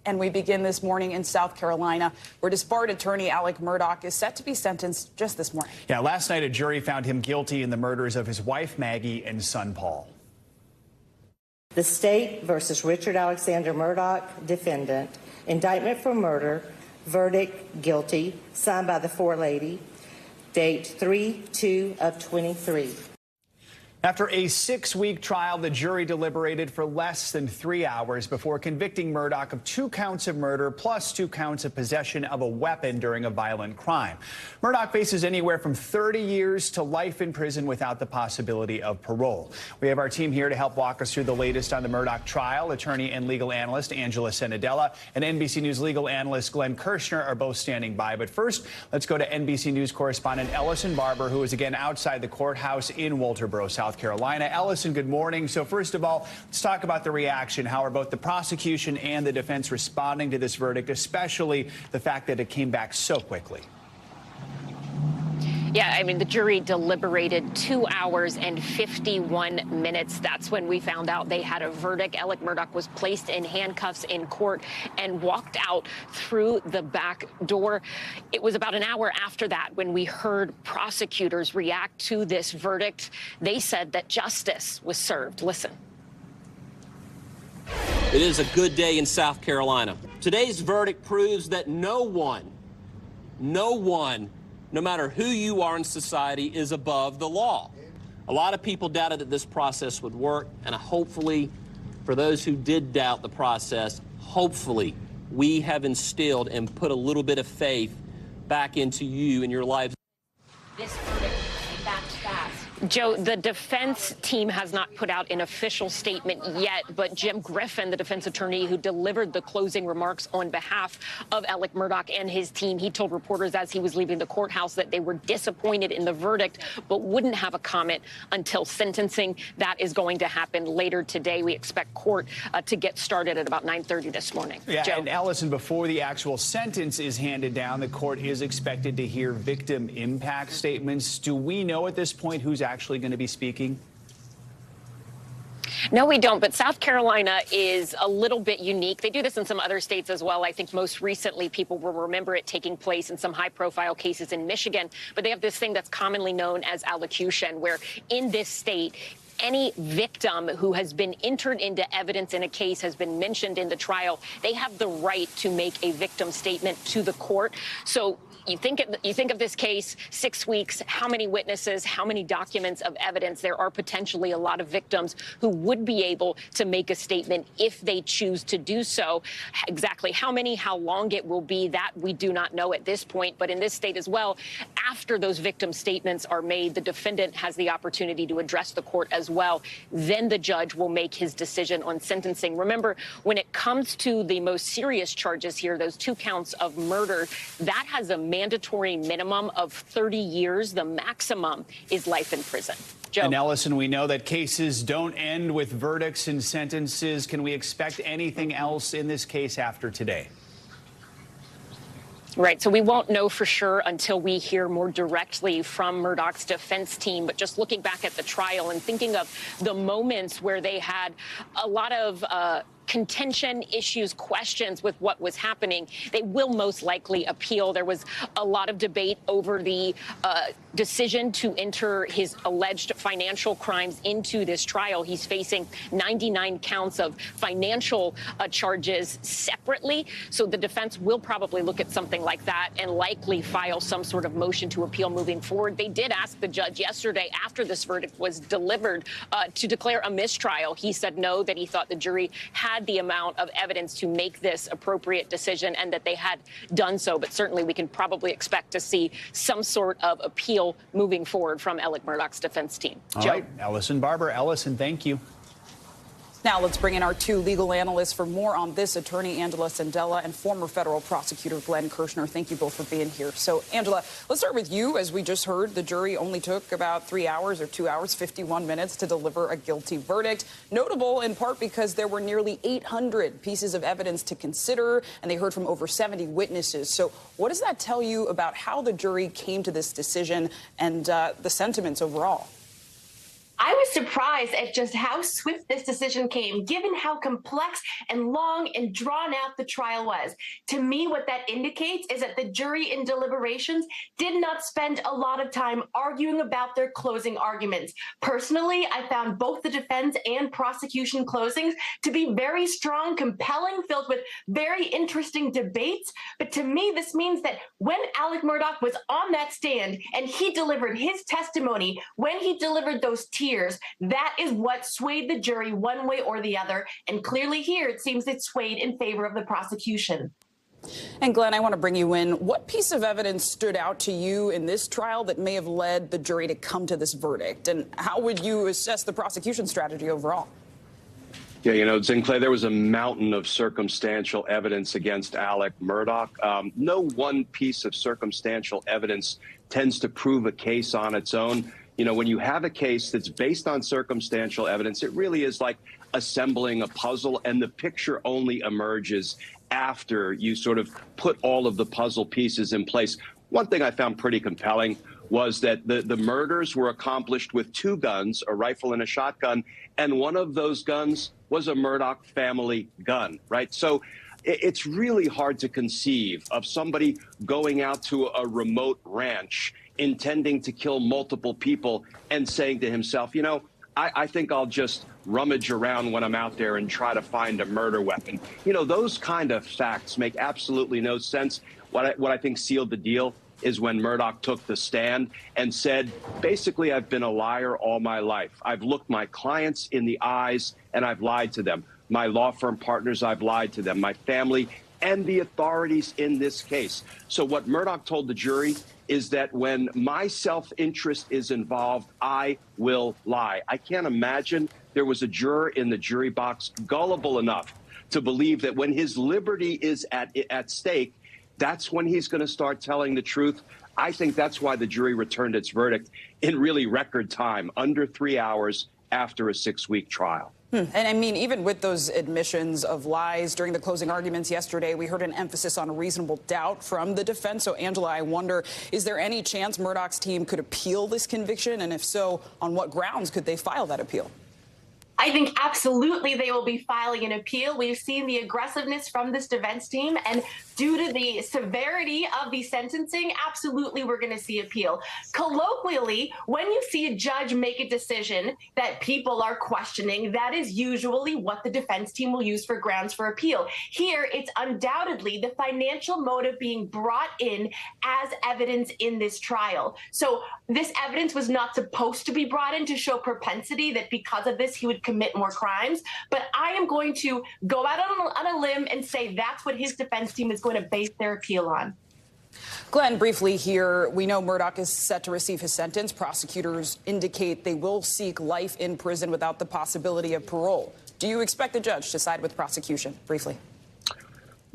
And we begin this morning in South Carolina, where disbarred attorney Alec Murdoch is set to be sentenced just this morning. Yeah, last night a jury found him guilty in the murders of his wife Maggie and son Paul. The State versus Richard Alexander Murdoch, defendant. Indictment for murder. Verdict, guilty. Signed by the forelady. Date 3/2/23. After a 6-week trial, the jury deliberated for less than 3 hours before convicting Murdoch of 2 counts of murder plus 2 counts of possession of a weapon during a violent crime. Murdoch faces anywhere from 30 years to life in prison without the possibility of parole. We have our team here to help walk us through the latest on the Murdoch trial. Attorney and legal analyst Angela Senadella and NBC News legal analyst Glenn Kirshner are both standing by. But first, let's go to NBC News correspondent Ellison Barber, who is again outside the courthouse in Walterboro, South Carolina. Ellison, good morning. So first of all, let's talk about the reaction. How are both the prosecution and the defense responding to this verdict, especially the fact that it came back so quickly? Yeah, I mean, the jury deliberated 2 hours and 51 minutes. That's when we found out they had a verdict. Alec Murdoch was placed in handcuffs in court and walked out through the back door. It was about an hour after that when we heard prosecutors react to this verdict. They said that justice was served. Listen. It is a good day in South Carolina. Today's verdict proves that no one, no matter who you are in society, is above the law. A lot of people doubted that this process would work, and hopefully, for those who did doubt the process, hopefully we have instilled and put a little bit of faith back into you and your lives. This verdict, that's fast. Joe, the defense team has not put out an official statement yet, but Jim Griffin, the defense attorney who delivered the closing remarks on behalf of Alec Murdoch and his team, he told reporters as he was leaving the courthouse that they were disappointed in the verdict, but wouldn't have a comment until sentencing. That is going to happen later today. We expect court to get started at about 9:30 this morning. Yeah, Joe? and Ellison, before the actual sentence is handed down, the court is expected to hear victim impact statements. Do we know at this point who's actually going to be speaking? No, we don't. But South Carolina is a little bit unique. They do this in some other states as well. I think most recently people will remember it taking place in some high-profile cases in Michigan. But they have this thing that's commonly known as allocution, where in this state, any victim who has been entered into evidence in a case, has been mentioned in the trial, they have the right to make a victim statement to the court. So you think of this case, 6 weeks, how many witnesses, how many documents of evidence? There are potentially a lot of victims who would be able to make a statement if they choose to do so. Exactly how many, how long it will be, that we do not know at this point. But in this state as well, after those victim statements are made, the defendant has the opportunity to address the court as well. Then the judge will make his decision on sentencing. Remember, when it comes to the most serious charges here, those 2 counts of murder, that has a mandatory minimum of 30 years. The maximum is life in prison. Joe. And Ellison, we know that cases don't end with verdicts and sentences. Can we expect anything else in this case after today? Right. So we won't know for sure until we hear more directly from Murdoch's defense team. But just looking back at the trial and thinking of the moments where they had a lot of contention, issues, questions with what was happening, they will most likely appeal. There was a lot of debate over the decision to enter his alleged financial crimes into this trial. He's facing 99 counts of financial charges separately. So the defense will probably look at something like that and likely file some sort of motion to appeal moving forward. They did ask the judge yesterday, after this verdict was delivered, to declare a mistrial. He said no, that he thought the jury had the amount of evidence to make this appropriate decision and that they had done so. But certainly we can probably expect to see some sort of appeal moving forward from Alec Murdoch's defense team. All right, Ellison Barber. Ellison, thank you. Now let's bring in our 2 legal analysts for more on this. Attorney Angela Senadella and former federal prosecutor Glenn Kirshner. Thank you both for being here. So, Angela, let's start with you. As we just heard, the jury only took about 3 hours or 2 hours, 51 minutes to deliver a guilty verdict. Notable in part because there were nearly 800 pieces of evidence to consider, and they heard from over 70 witnesses. So what does that tell you about how the jury came to this decision and the sentiments overall? I was surprised at just how swift this decision came, given how complex and long and drawn out the trial was. To me, what that indicates is that the jury in deliberations did not spend a lot of time arguing about their closing arguments. Personally, I found both the defense and prosecution closings to be very strong, compelling, filled with very interesting debates. But to me, this means that when Alec Murdaugh was on that stand and he delivered his testimony, when he delivered those tears, that is what swayed the jury one way or the other. And clearly here, it seems it swayed in favor of the prosecution. And Glenn, I want to bring you in. What piece of evidence stood out to you in this trial that may have led the jury to come to this verdict? And how would you assess the prosecution strategy overall? Yeah, you know, Sinclair, there was a mountain of circumstantial evidence against Alec Murdaugh. No one piece of circumstantial evidence tends to prove a case on its own. You know, when you have a case that's based on circumstantial evidence, it really is like assembling a puzzle, and the picture only emerges after you sort of put all of the puzzle pieces in place. One thing I found pretty compelling was that the murders were accomplished with two guns, a rifle and a shotgun, and one of those guns was a Murdoch family gun, right? So it's really hard to conceive of somebody going out to a remote ranch intending to kill multiple people and saying to himself, you know, I think I'll just rummage around when I'm out there and try to find a murder weapon. You know, those kind of facts make absolutely no sense. What I think sealed the deal is when Murdoch took the stand and said, basically, I've been a liar all my life. I've looked my clients in the eyes and I've lied to them. My law firm partners, I've lied to them. My family and the authorities in this case. So what Murdoch told the jury is that when my self-interest is involved, I will lie. I can't imagine there was a juror in the jury box gullible enough to believe that when his liberty is at stake, that's when he's going to start telling the truth. I think that's why the jury returned its verdict in really record time, under 3 hours after a 6-week trial. And I mean, even with those admissions of lies during the closing arguments yesterday, we heard an emphasis on reasonable doubt from the defense. So, Angela, I wonder, is there any chance Murdoch's team could appeal this conviction? And if so, on what grounds could they file that appeal? I think absolutely they will be filing an appeal. We've seen the aggressiveness from this defense team, and due to the severity of the sentencing, absolutely we're going to see appeal. Colloquially, when you see a judge make a decision that people are questioning, that is usually what the defense team will use for grounds for appeal. Here, it's undoubtedly the financial motive being brought in as evidence in this trial. So this evidence was not supposed to be brought in to show propensity that because of this he would commit more crimes, but I am going to go out on a limb and say that's what his defense team is going to base their appeal on. Glenn, briefly here, we know Murdoch is set to receive his sentence. Prosecutors indicate they will seek life in prison without the possibility of parole. Do you expect the judge to side with prosecution? Briefly.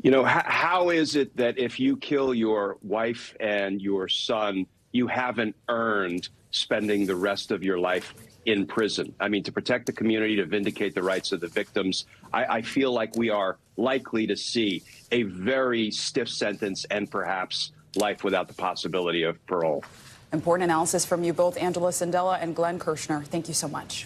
You know, how is it that if you kill your wife and your son, you haven't earned spending the rest of your life in prison? I mean, to protect the community, to vindicate the rights of the victims, I feel like we are likely to see a very stiff sentence and perhaps life without the possibility of parole. Important analysis from you both, Angela Sandella and Glenn Kirshner. Thank you so much.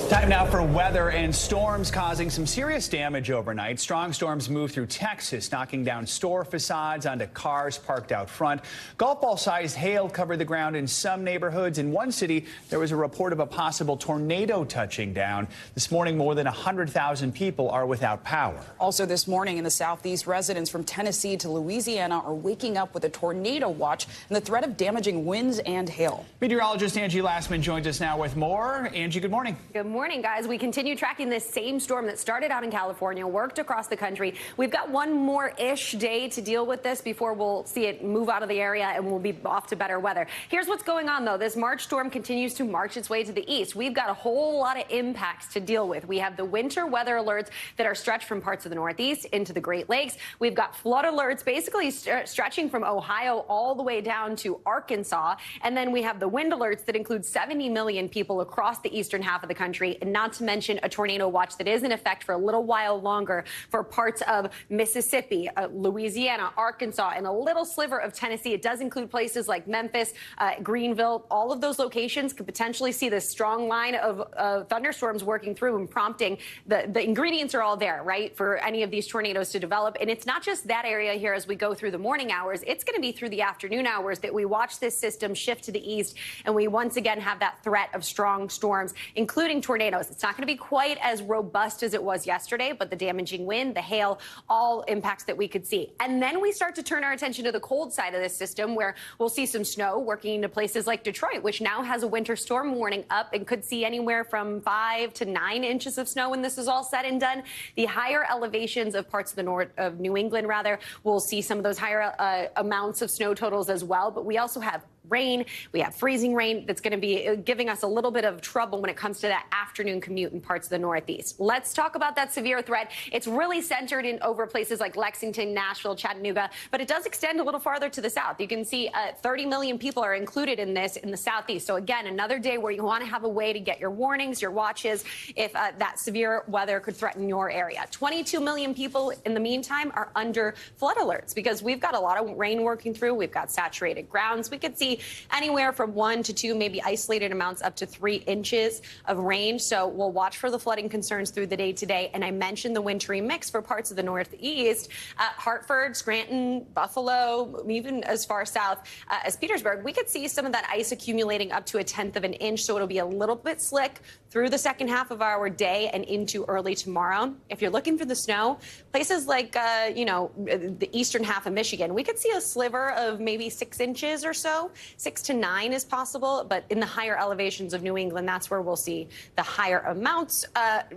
Time now for weather and storms causing some serious damage overnight. Strong storms moved through Texas, knocking down store facades onto cars parked out front. Golf ball-sized hail covered the ground in some neighborhoods. In one city, there was a report of a possible tornado touching down. This morning, more than 100,000 people are without power. Also this morning in the southeast, residents from Tennessee to Louisiana are waking up with a tornado watch and the threat of damaging winds and hail. Meteorologist Angie Lassman joins us now with more. Angie, good morning. Good morning, guys. We continue tracking this same storm that started out in California, worked across the country. We've got one more-ish day to deal with this before we'll see it move out of the area and we'll be off to better weather. Here's what's going on, though. This March storm continues to march its way to the east. We've got a whole lot of impacts to deal with. We have the winter weather alerts that are stretched from parts of the Northeast into the Great Lakes. We've got flood alerts basically stretching from Ohio all the way down to Arkansas. And then we have the wind alerts that include 70 million people across the eastern half of the country. country, and not to mention a tornado watch that is in effect for a little while longer for parts of Mississippi, Louisiana, Arkansas, and a little sliver of Tennessee. It does include places like Memphis, Greenville. All of those locations could potentially see this strong line of thunderstorms working through and prompting the ingredients are all there, right, for any of these tornadoes to develop. And it's not just that area here as we go through the morning hours. It's going to be through the afternoon hours that we watch this system shift to the east, and we once again have that threat of strong storms, including tornadoes. It's not going to be quite as robust as it was yesterday, but the damaging wind, the hail, all impacts that we could see. And then we start to turn our attention to the cold side of this system, where we'll see some snow working into places like Detroit, which now has a winter storm warning up and could see anywhere from 5 to 9 inches of snow when this is all said and done. The higher elevations of parts of the north of New England, rather, will see some of those higher amounts of snow totals as well. But we also have rain. We have freezing rain that's going to be giving us a little bit of trouble when it comes to that afternoon commute in parts of the Northeast. Let's talk about that severe threat. It's really centered in over places like Lexington, Nashville, Chattanooga, but it does extend a little farther to the south. You can see 30 million people are included in this in the Southeast. So again, another day where you want to have a way to get your warnings, your watches, if that severe weather could threaten your area. 22 million people in the meantime are under flood alerts because we've got a lot of rain working through. We've got saturated grounds. We could see anywhere from 1 to 2, maybe isolated amounts up to 3 inches of rain. So we'll watch for the flooding concerns through the day today. And I mentioned the wintry mix for parts of the Northeast, Hartford, Scranton, Buffalo, even as far south as Petersburg. We could see some of that ice accumulating up to 1/10 of an inch. So it'll be a little bit slick through the second half of our day and into early tomorrow. If you're looking for the snow, places like, the eastern half of Michigan, we could see a sliver of maybe 6 inches or so. 6 to 9 is possible, but in the higher elevations of New England, that's where we'll see the higher amounts.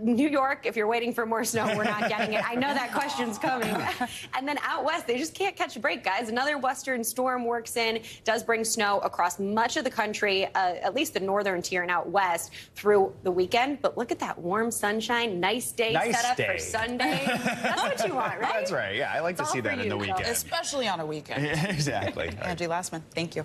New York, if you're waiting for more snow, we're not getting it. I know that question's coming. And then out west, they just can't catch a break, guys. Another western storm works in, does bring snow across much of the country, at least the northern tier and out west through the weekend. But look at that warm sunshine, nice day set up for Sunday. That's what you want, right? That's right. Yeah, I like to see that in the weekend. Especially on a weekend. Exactly. Angie Lassman, thank you.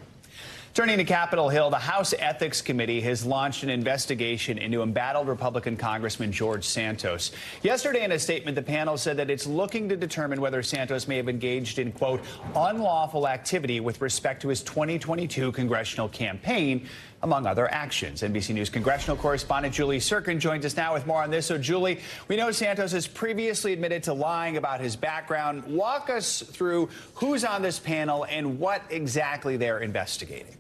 Turning to Capitol Hill, the House Ethics Committee has launched an investigation into embattled Republican Congressman George Santos. Yesterday, in a statement, the panel said that it's looking to determine whether Santos may have engaged in, quote, unlawful activity with respect to his 2022 congressional campaign, among other actions. NBC News congressional correspondent Julie Sirkin joins us now with more on this. So, Julie, we know Santos has previously admitted to lying about his background. Walk us through who's on this panel and what exactly they're investigating.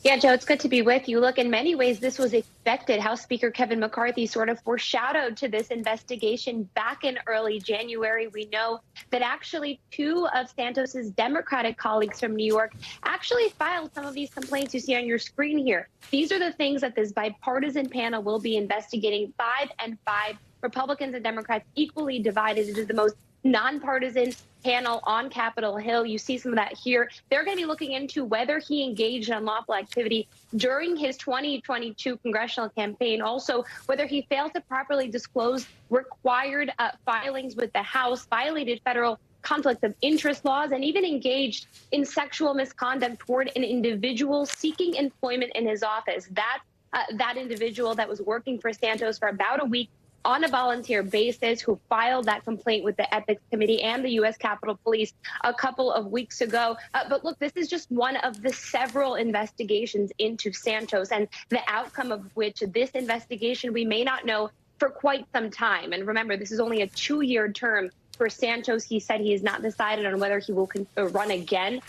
Yeah, Joe, it's good to be with you. Look, in many ways, this was expected. House Speaker Kevin McCarthy sort of foreshadowed to this investigation back in early January. We know that actually 2 of Santos's Democratic colleagues from New York actually filed some of these complaints you see on your screen here. These are the things that this bipartisan panel will be investigating. 5 and 5, Republicans and Democrats equally divided. It is the most nonpartisan panel on Capitol Hill. You see some of that here. They're going to be looking into whether he engaged in unlawful activity during his 2022 congressional campaign. Also, whether he failed to properly disclose required filings with the House, violated federal conflict of interest laws, and even engaged in sexual misconduct toward an individual seeking employment in his office. That individual that was working for Santos for about a week on a volunteer basis, who filed that complaint with the Ethics Committee and the U.S. Capitol Police a couple of weeks ago. But look, this is just one of the several investigations into Santos, and the outcome of which this investigation we may not know for quite some time. And remember, this is only a 2-year term for Santos. He said he has not decided on whether he will run again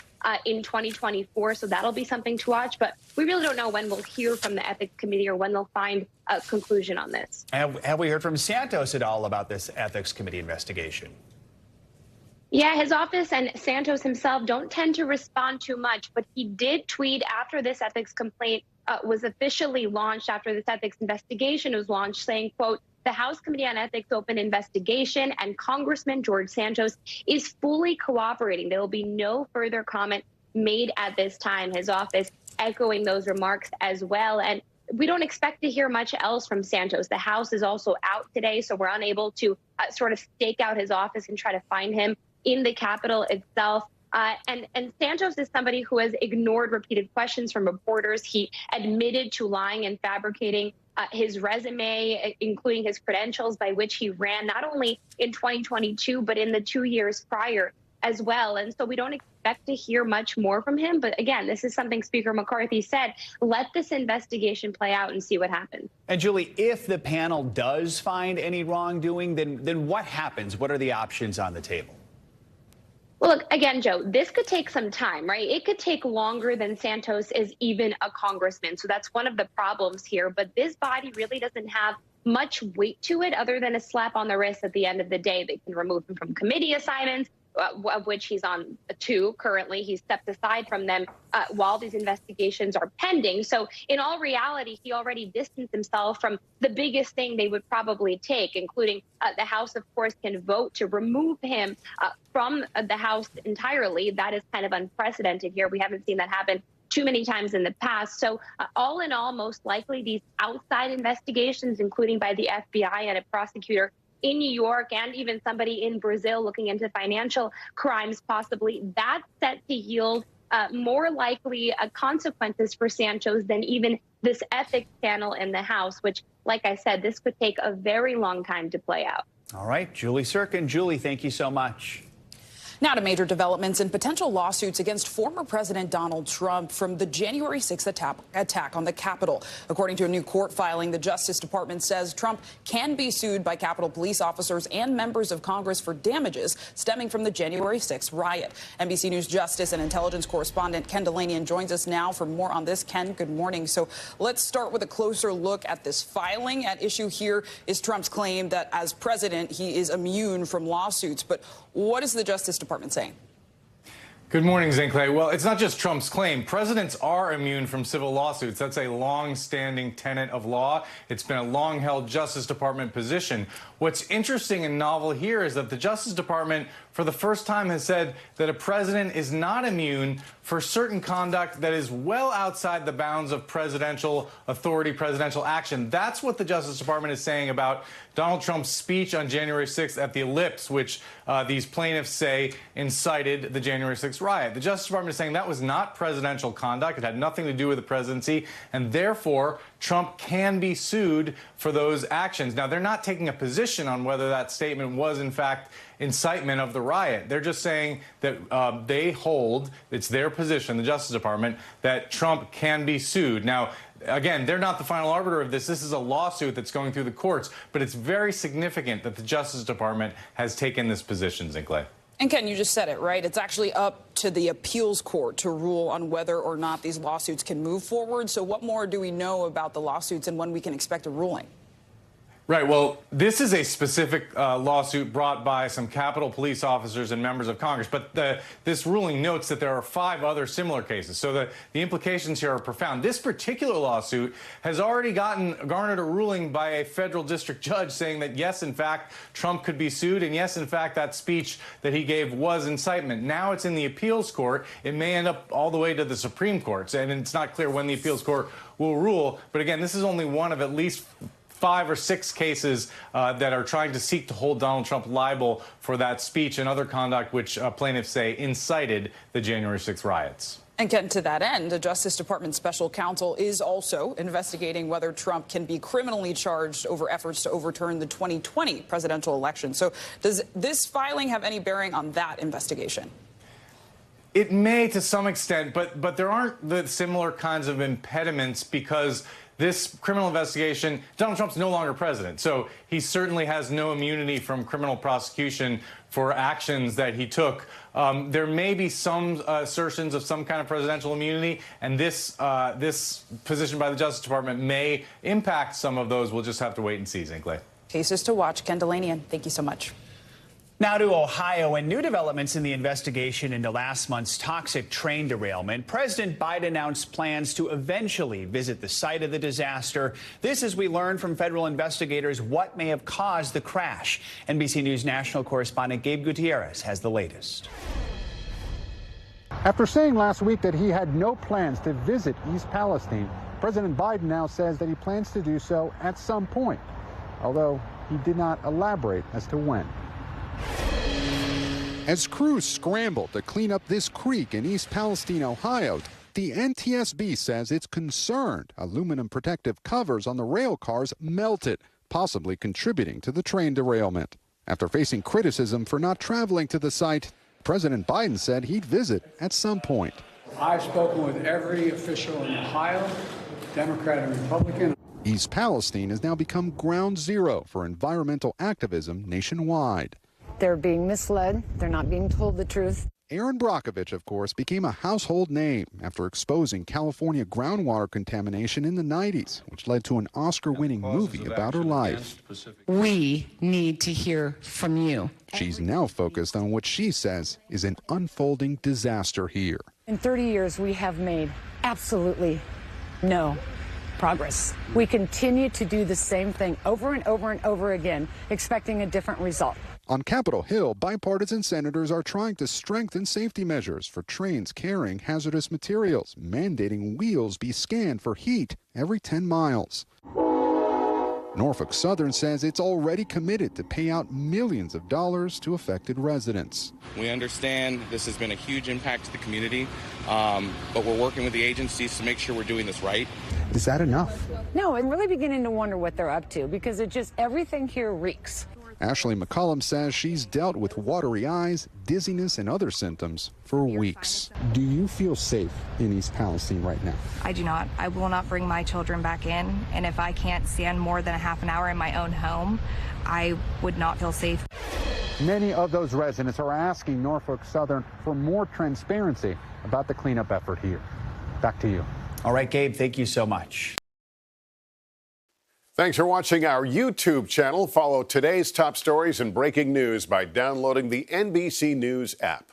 in 2024. So that'll be something to watch. But we really don't know when we'll hear from the Ethics Committee or when they'll find a conclusion on this. Have we heard from Santos at all about this Ethics Committee investigation? Yeah, his office and Santos himself don't tend to respond too much, but he did tweet after this ethics complaint was officially launched, after this ethics investigation was launched, saying, quote, the House Committee on Ethics opened investigation and Congressman George Santos is fully cooperating. There will be no further comment made at this time. His office echoing those remarks as well. And we don't expect to hear much else from Santos. The House is also out today, so we're unable to sort of stake out his office and try to find him in the Capitol itself. And Santos is somebody who has ignored repeated questions from reporters. He admitted to lying and fabricating his resume, including his credentials by which he ran not only in 2022, but in the 2 years prior as well. And so we don't expect to hear much more from him. But again, this is something Speaker McCarthy said, let this investigation play out and see what happens. And Julie, if the panel does find any wrongdoing, then what happens? What are the options on the table? Well, look, again, Joe, this could take some time, right? It could take longer than Santos is even a congressman. So that's one of the problems here. But this body really doesn't have much weight to it other than a slap on the wrist at the end of the day. They can remove him from committee assignments, of which he's on 2 currently. He's stepped aside from them while these investigations are pending. So in all reality, he already distanced himself from the biggest thing they would probably take, including the House, of course, can vote to remove him from the House entirely. That is kind of unprecedented here. We haven't seen that happen too many times in the past. So all in all, most likely these outside investigations, including by the FBI and a prosecutor in New York and even somebody in Brazil looking into financial crimes, possibly, that's set to yield more likely consequences for Santos than even this ethics panel in the House, which, like I said, this could take a very long time to play out. All right, Julie Sirkin. Julie, thank you so much. Now to major developments and potential lawsuits against former President Donald Trump from the January 6th attack on the Capitol. According to a new court filing, the Justice Department says Trump can be sued by Capitol police officers and members of Congress for damages stemming from the January 6th riot. NBC News Justice and Intelligence correspondent Ken Delanian joins us now for more on this. Ken, good morning. So let's start with a closer look at this filing. At issue here is Trump's claim that as president, he is immune from lawsuits. But what is the Justice Department saying? Good morning, Zinkley. Well, it's not just Trump's claim. Presidents are immune from civil lawsuits. That's a long-standing tenet of law. It's been a long-held Justice Department position. What's interesting and novel here is that the Justice Department, for the first time, has said that a president is not immune for certain conduct that is well outside the bounds of presidential authority, presidential action. That's what the Justice Department is saying about Donald Trump's speech on January 6th at the Ellipse, which these plaintiffs say incited the January 6th riot. The Justice Department is saying that was not presidential conduct. It had nothing to do with the presidency, and therefore Trump can be sued for those actions. Now, they're not taking a position on whether that statement was, in fact, incitement of the riot. They're just saying that they hold, it's their position, the Justice Department, that Trump can be sued. Now, again, they're not the final arbiter of this. This is a lawsuit that's going through the courts, but it's very significant that the Justice Department has taken this position, Zinkley. And Ken, you just said it, right? It's actually up to the appeals court to rule on whether or not these lawsuits can move forward. So what more do we know about the lawsuits and when we can expect a ruling? Right. Well, this is a specific lawsuit brought by some Capitol police officers and members of Congress. But this ruling notes that there are 5 other similar cases. So the implications here are profound. This particular lawsuit has already garnered a ruling by a federal district judge saying that, yes, in fact, Trump could be sued. And yes, in fact, that speech that he gave was incitement. Now it's in the appeals court. It may end up all the way to the Supreme Court. And it's not clear when the appeals court will rule. But again, this is only one of at least 5 or 6 cases that are trying to seek to hold Donald Trump liable for that speech and other conduct which plaintiffs say incited the January 6th riots. And Ken, to that end, the Justice Department special counsel is also investigating whether Trump can be criminally charged over efforts to overturn the 2020 presidential election. So does this filing have any bearing on that investigation? It may to some extent, but there aren't the similar kinds of impediments because this criminal investigation, Donald Trump's no longer president, so he certainly has no immunity from criminal prosecution for actions that he took. There may be some assertions of some kind of presidential immunity, and this position by the Justice Department may impact some of those. We'll just have to wait and see, Zinkley. Cases to watch. Ken Delanian, thank you so much. Now to Ohio and new developments in the investigation into last month's toxic train derailment. President Biden announced plans to eventually visit the site of the disaster. This as we learn from federal investigators what may have caused the crash. NBC News national correspondent Gabe Gutierrez has the latest. After saying last week that he had no plans to visit East Palestine, President Biden now says that he plans to do so at some point, although he did not elaborate as to when. As crews scramble to clean up this creek in East Palestine, Ohio, the NTSB says it's concerned aluminum protective covers on the rail cars melted, possibly contributing to the train derailment. After facing criticism for not traveling to the site, President Biden said he'd visit at some point. I've spoken with every official in Ohio, Democrat and Republican. East Palestine has now become ground zero for environmental activism nationwide. They're being misled. They're not being told the truth. Erin Brockovich, of course, became a household name after exposing California groundwater contamination in the 90s, which led to an Oscar-winning movie about her life. We need to hear from you. She's now focused on what she says is an unfolding disaster here. In 30 years, we have made absolutely no progress. We continue to do the same thing over and over and over again, expecting a different result. On Capitol Hill, bipartisan senators are trying to strengthen safety measures for trains carrying hazardous materials, mandating wheels be scanned for heat every 10 miles. Norfolk Southern says it's already committed to pay out millions of dollars to affected residents. We understand this has been a huge impact to the community, but we're working with the agencies to make sure we're doing this right. Is that enough? No, I'm really beginning to wonder what they're up to because everything here reeks. Ashley McCollum says she's dealt with watery eyes, dizziness, and other symptoms for weeks. Do you feel safe in East Palestine right now? I do not. I will not bring my children back in, and if I can't stand more than a half an hour in my own home, I would not feel safe. Many of those residents are asking Norfolk Southern for more transparency about the cleanup effort here. Back to you. All right, Gabe, thank you so much. Thanks for watching our YouTube channel. Follow today's top stories and breaking news by downloading the NBC News app.